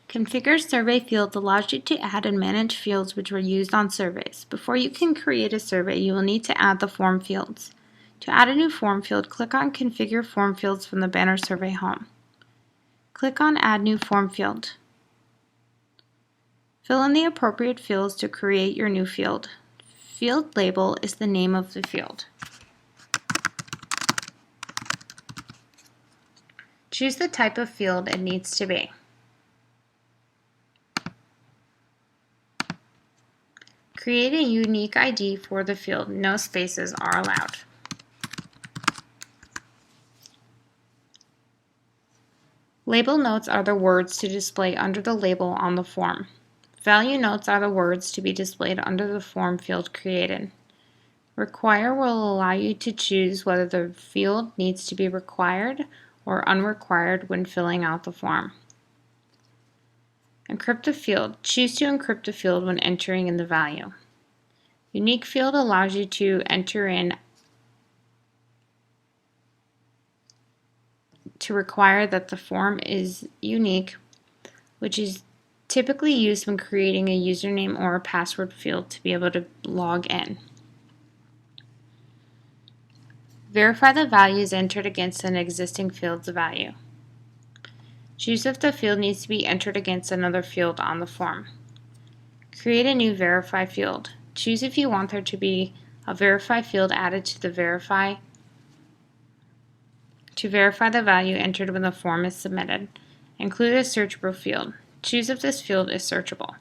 Configure survey fields allows you to add and manage fields which were used on surveys. Before you can create a survey, you will need to add the form fields. To add a new form field, click on Configure Form Fields from the BannerSurvey home. Click on Add New Form Field. Fill in the appropriate fields to create your new field. Field label is the name of the field. Choose the type of field it needs to be. Create a unique ID for the field. No spaces are allowed. Label notes are the words to display under the label on the form. Value notes are the words to be displayed under the form field created. Require will allow you to choose whether the field needs to be required or unrequired when filling out the form. Encrypt the field. Choose to encrypt the field when entering in the value. Unique field allows you to enter in to require that the form is unique, which is typically used when creating a username or a password field to be able to log in. Verify the values entered against an existing field's value. Choose if the field needs to be entered against another field on the form. Create a new verify field. Choose if you want there to be a verify field added to verify the value entered when the form is submitted. Include a searchable field. Choose if this field is searchable.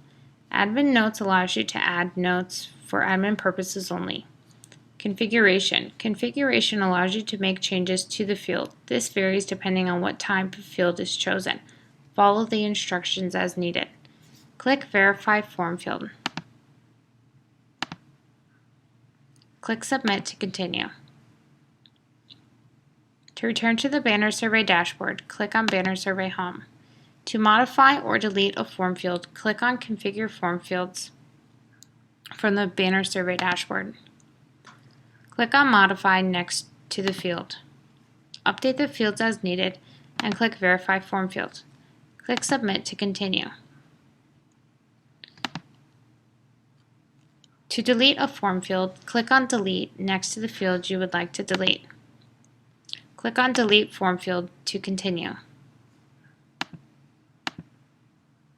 Admin notes allows you to add notes for admin purposes only. Configuration. Configuration allows you to make changes to the field. This varies depending on what type of field is chosen. Follow the instructions as needed. Click Verify Form Field. Click Submit to continue. To return to the BannerSurvey dashboard, click on BannerSurvey Home. To modify or delete a form field, click on Configure Form Fields from the BannerSurvey dashboard. Click on Modify next to the field. Update the fields as needed and click Verify Form Field. Click Submit to continue. To delete a form field, click on Delete next to the field you would like to delete. Click on Delete Form Field to continue.